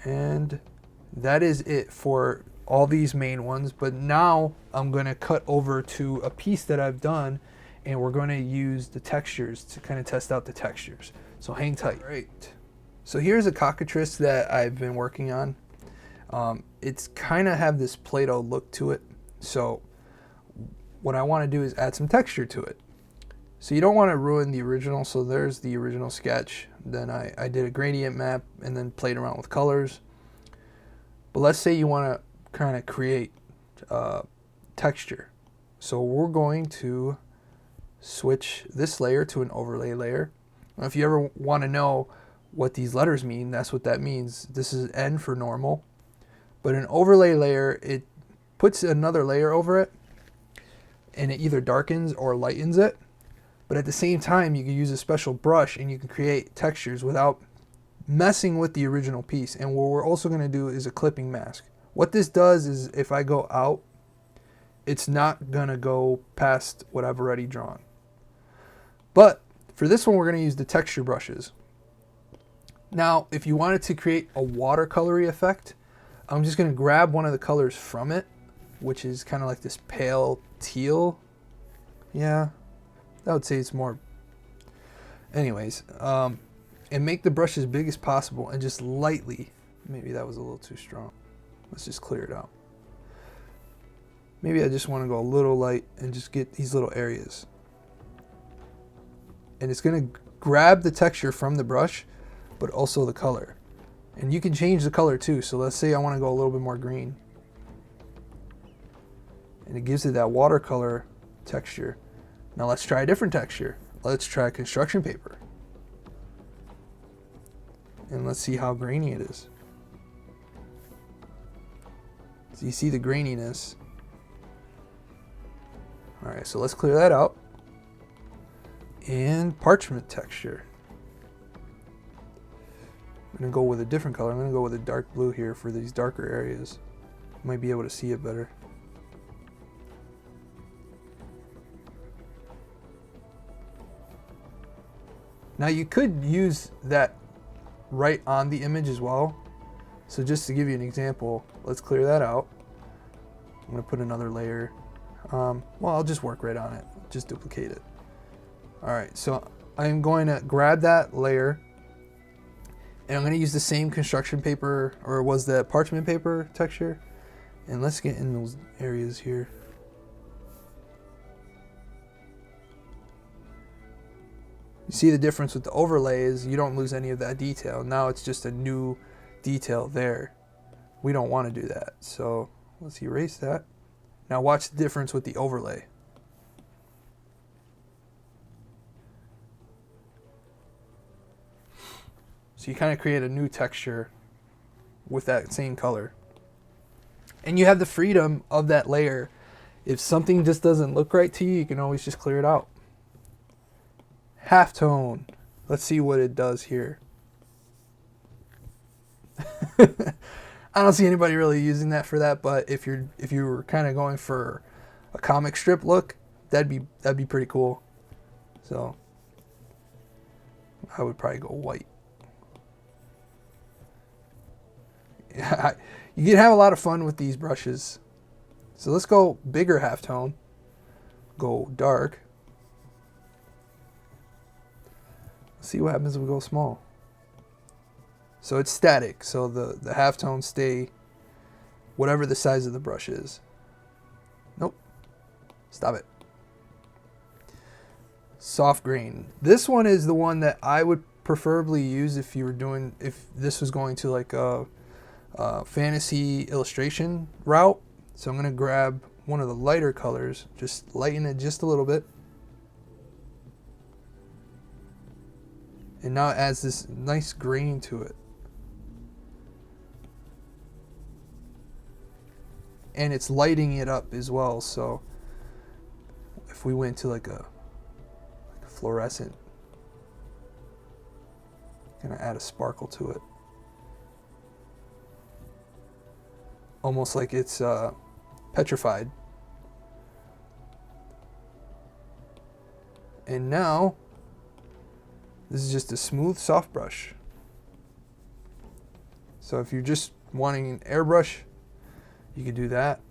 And that is it for all these main ones. But now I'm going to cut over to a piece that I've done, and we're going to use the textures to kind of test out the textures. So hang tight. Right. So here's a cockatrice that I've been working on. It's kind of have this Play-Doh look to it. So what I want to do is add some texture to it. So you don't want to ruin the original. So there's the original sketch. Then I did a gradient map and then played around with colors. But let's say you want to kind of create texture. So we're going to switch this layer to an overlay layer. Now, if you ever want to know what these letters mean, that's what that means. This is N for normal. But an overlay layer, it puts another layer over it, and it either darkens or lightens it. But at the same time, you can use a special brush and you can create textures without messing with the original piece. And what we're also going to do is a clipping mask. What this does is if I go out, it's not going to go past what I've already drawn. But for this one, we're going to use the texture brushes. Now, if you wanted to create a watercolory effect, I'm just going to grab one of the colors from it, which is kind of like this pale teal. Yeah, I would say it's more. Anyways, and make the brush as big as possible and just lightly, maybe that was a little too strong. Let's just clear it out. Maybe I just want to go a little light and just get these little areas. And it's going to grab the texture from the brush, but also the color. And you can change the color too. So let's say I want to go a little bit more green. And it gives it that watercolor texture. Now let's try a different texture. Let's try construction paper. And let's see how grainy it is. So you see the graininess. All right, so let's clear that out. And parchment texture. I'm gonna go with a different color. I'm gonna go with a dark blue here for these darker areas. You might be able to see it better. Now you could use that right on the image as well. So just to give you an example, let's clear that out. I'm gonna put another layer. Well, I'll just work right on it, just duplicate it. All right, so I'm going to grab that layer and I'm gonna use the same construction paper, or was that parchment paper texture? And let's get in those areas here. You see the difference with the overlay is you don't lose any of that detail. Now it's just a new detail there. We don't want to do that. So let's erase that. Now watch the difference with the overlay. So you kind of create a new texture with that same color. And you have the freedom of that layer. If something just doesn't look right to you, you can always just clear it out. Halftone. Let's see what it does here. I don't see anybody really using that for that, but if you were kind of going for a comic strip look, that'd be pretty cool. So I would probably go white. Yeah, you can have a lot of fun with these brushes. So let's go bigger halftone. Go dark. See what happens if we go small. So it's static, so the halftones stay whatever the size of the brush is. Nope. Stop it. Soft grain. This one is the one that I would preferably use if this was going to like a fantasy illustration route. So I'm going to grab one of the lighter colors, just lighten it just a little bit. And now it adds this nice grain to it. And it's lighting it up as well. So if we went to like a fluorescent, gonna add a sparkle to it. Almost like it's petrified. And now this is just a smooth soft brush. So if you're just wanting an airbrush, you can do that.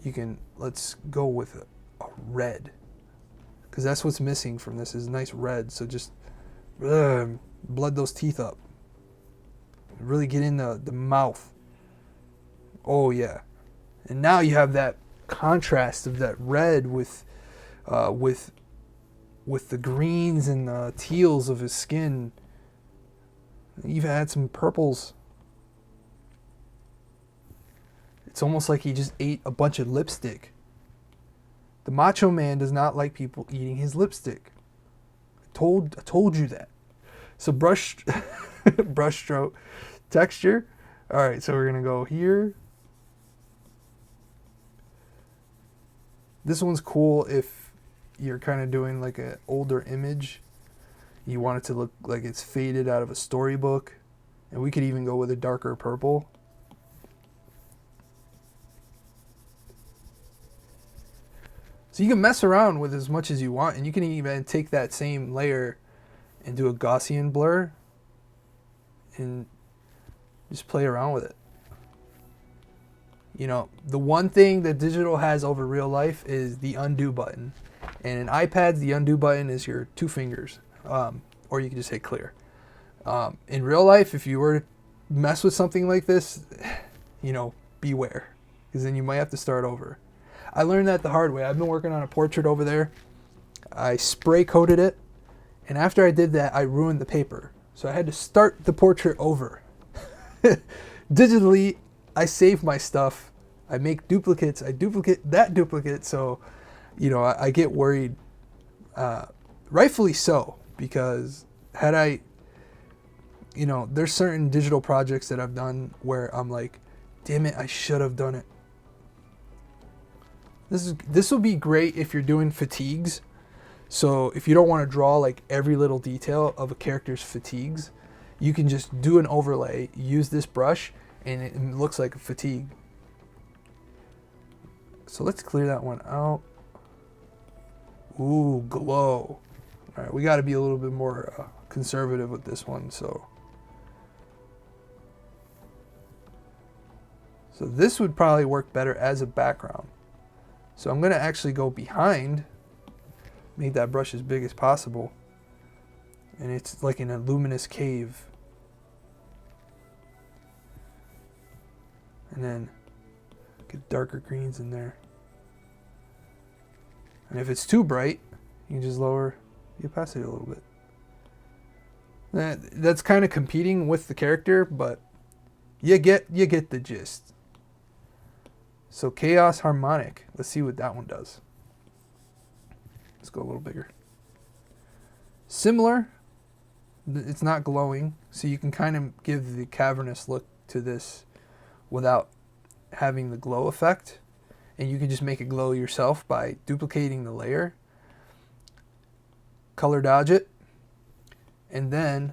You can, let's go with a red, because that's what's missing from this is nice red. So just blood those teeth up. Really get in the mouth. Oh yeah. And now you have that contrast of that red with the greens and the teals of his skin. Even add some purples. It's almost like he just ate a bunch of lipstick. The Macho Man does not like people eating his lipstick. I told you that. So brush stroke texture. All right, so we're gonna go here. This one's cool if you're kind of doing like an older image. You want it to look like it's faded out of a storybook. And we could even go with a darker purple. So you can mess around with as much as you want, and you can even take that same layer and do a Gaussian blur and just play around with it. You know, the one thing that digital has over real life is the undo button. And in iPads, the undo button is your 2 fingers, or you can just hit clear. In real life, if you were to mess with something like this, you know, beware, because then you might have to start over. I learned that the hard way. I've been working on a portrait over there. I spray coated it, and after I did that, I ruined the paper. So I had to start the portrait over. Digitally, I save my stuff. I make duplicates. I duplicate that duplicate. So, you know, I get worried, rightfully so, because had I, you know, there's certain digital projects that I've done where I'm like, damn it, I should have done it. This will be great if you're doing fatigues. So if you don't want to draw like every little detail of a character's fatigues, you can just do an overlay, use this brush, and it looks like a fatigue. So let's clear that one out. Ooh, glow. All right, we got to be a little bit more conservative with this one. So this would probably work better as a background. So I'm going to actually go behind, make that brush as big as possible, and it's like in a luminous cave. And then get darker greens in there. And if it's too bright, you can just lower the opacity a little bit. That's kind of competing with the character, but you get the gist. So Chaos Harmonic. Let's see what that one does. Let's go a little bigger. Similar. It's not glowing, so you can kind of give the cavernous look to this without having the glow effect. And you can just make it glow yourself by duplicating the layer. Color dodge it. And then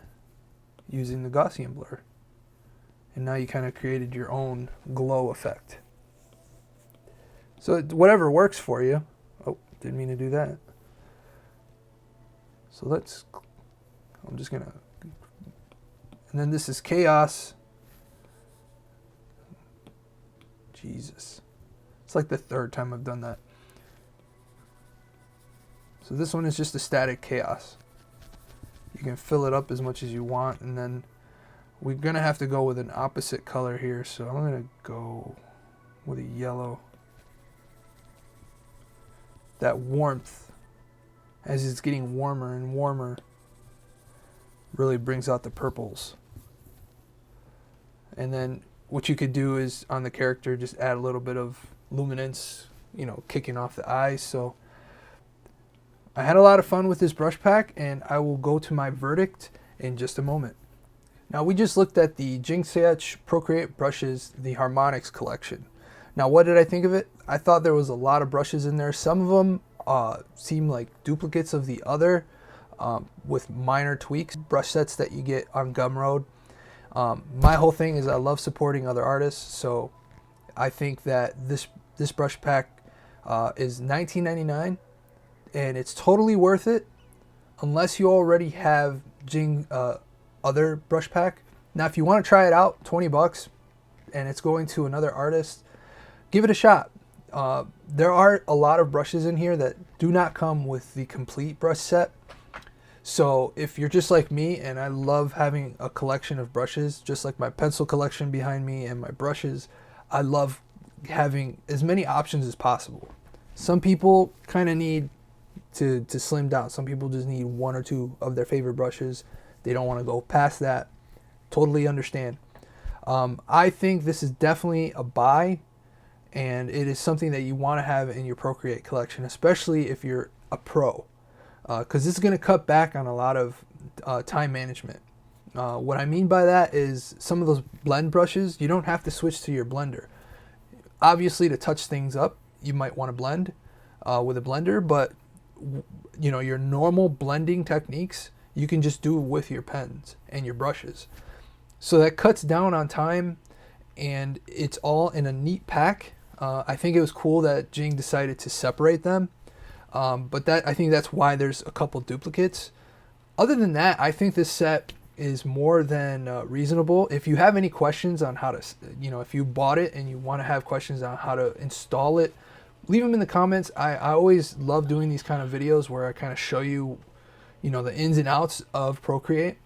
using the Gaussian blur. And now you kind of created your own glow effect. So whatever works for you. Oh, didn't mean to do that. So I'm just gonna, and then this is Chaos. Jesus. It's like the 3rd time I've done that. So this one is just a static Chaos. You can fill it up as much as you want, and then we're gonna have to go with an opposite color here. So I'm gonna go with a yellow. That warmth, as it's getting warmer and warmer, really brings out the purples. And then what you could do is on the character just add a little bit of luminance, you know, kicking off the eyes. So I had a lot of fun with this brush pack, and I will go to my verdict in just a moment. Now we just looked at the Jing Sketch Procreate brushes, the Harmonics Collection. Now what did I think of it? I thought there was a lot of brushes in there. Some of them seem like duplicates of the other with minor tweaks. Brush sets that you get on Gumroad. My whole thing is I love supporting other artists, so I think that this brush pack is $19.99, and it's totally worth it unless you already have Jing other brush pack. Now if you want to try it out, 20 bucks, and it's going to another artist, give it a shot. There are a lot of brushes in here that do not come with the complete brush set. So if you're just like me, and I love having a collection of brushes, just like my pencil collection behind me and my brushes, I love having as many options as possible. Some people kind of need to slim down. Some people just need 1 or 2 of their favorite brushes. They don't want to go past that. Totally understand. I think this is definitely a buy, and it is something that you want to have in your Procreate collection, especially if you're a pro, because this is going to cut back on a lot of time management. What I mean by that is some of those blend brushes, you don't have to switch to your blender. Obviously, to touch things up, you might want to blend with a blender, but you know, your normal blending techniques, you can just do with your pens and your brushes. So that cuts down on time, and it's all in a neat pack. I think it was cool that Jing decided to separate them, but I think that's why there's a couple duplicates. Other than that, I think this set is more than reasonable. If you have any questions on how to, if you bought it and you want to have questions on how to install it, leave them in the comments. I always love doing these kind of videos where I kind of show you, the ins and outs of Procreate.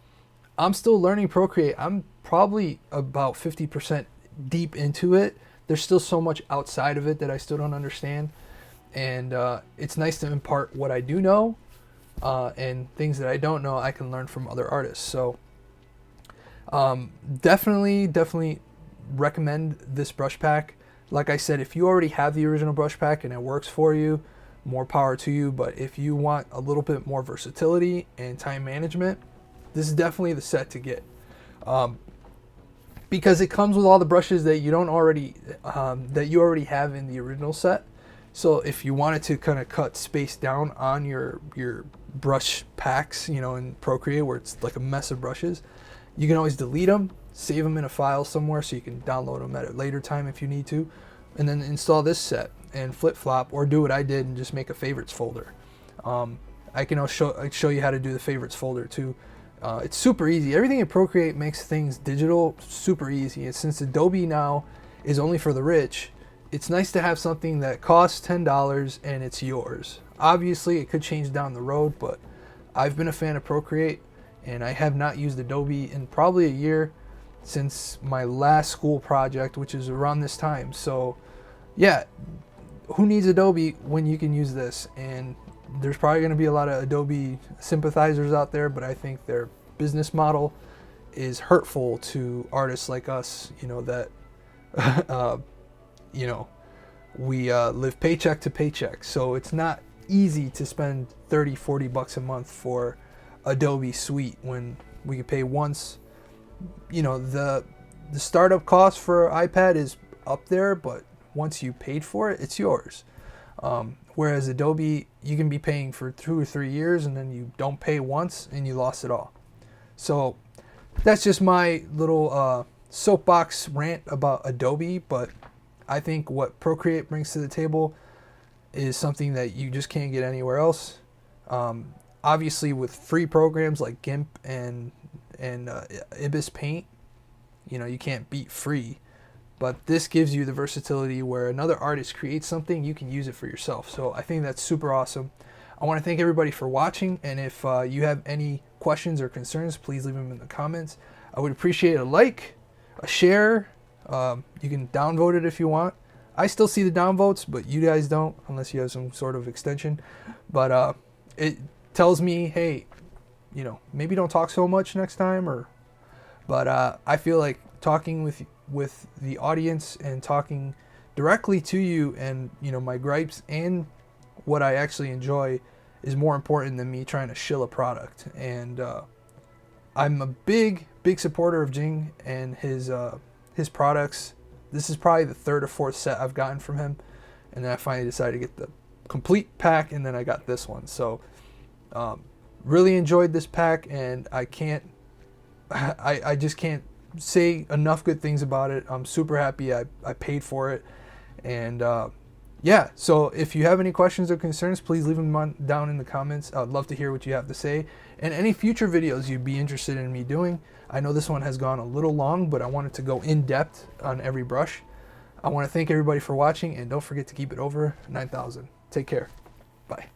I'm still learning Procreate. I'm probably about 50% deep into it. There's still so much outside of it that I still don't understand. And it's nice to impart what I do know, and things that I don't know I can learn from other artists. So definitely recommend this brush pack. Like I said, if you already have the original brush pack and it works for you, more power to you. But if you want a little bit more versatility and time management, this is definitely the set to get, because it comes with all the brushes that you already have in the original set. So if you wanted to kind of cut space down on your brush packs, in Procreate where it's like a mess of brushes, you can always delete them, save them in a file somewhere so you can download them at a later time if you need to, and then install this set and flip-flop, or do what I did and just make a favorites folder. I can show you how to do the favorites folder too. It's super easy. Everything in Procreate makes things digital super easy, and since Adobe now is only for the rich, it's nice to have something that costs $10 and it's yours. Obviously it could change down the road, but I've been a fan of Procreate, and I have not used Adobe in probably a year, since my last school project, which is around this time. So yeah, who needs Adobe when you can use this? And there's probably going to be a lot of Adobe sympathizers out there, but I think their business model is hurtful to artists like us, that we live paycheck to paycheck. So it's not easy to spend $30-40 a month for Adobe Suite when we can pay once. The startup cost for iPad is up there, but once you paid for it, it's yours. Whereas Adobe, you can be paying for 2 or 3 years, and then you don't pay once and you lost it all. So that's just my little soapbox rant about Adobe, but I think what Procreate brings to the table is something that you just can't get anywhere else. Obviously with free programs like GIMP and Ibis Paint, you can't beat free. But this gives you the versatility where another artist creates something, you can use it for yourself. So I think that's super awesome. I want to thank everybody for watching, and if you have any questions or concerns, please leave them in the comments. I would appreciate a like, a share. You can downvote it if you want. I still see the downvotes, but you guys don't, unless you have some sort of extension. But it tells me, hey, maybe don't talk so much next time. But I feel like talking with the audience and talking directly to you, and my gripes and what I actually enjoy is more important than me trying to shill a product. And I'm a big supporter of Jing and his products. This is probably the 3rd or 4th set I've gotten from him, and then I finally decided to get the complete pack, and then I got this one. So really enjoyed this pack, and I just can't say enough good things about it. I'm super happy I paid for it. And yeah, so if you have any questions or concerns, please leave them down in the comments. I'd love to hear what you have to say, and any future videos you'd be interested in me doing. I know this one has gone a little long, but I wanted to go in depth on every brush. I want to thank everybody for watching, and don't forget to keep it over 9,000. Take care. Bye.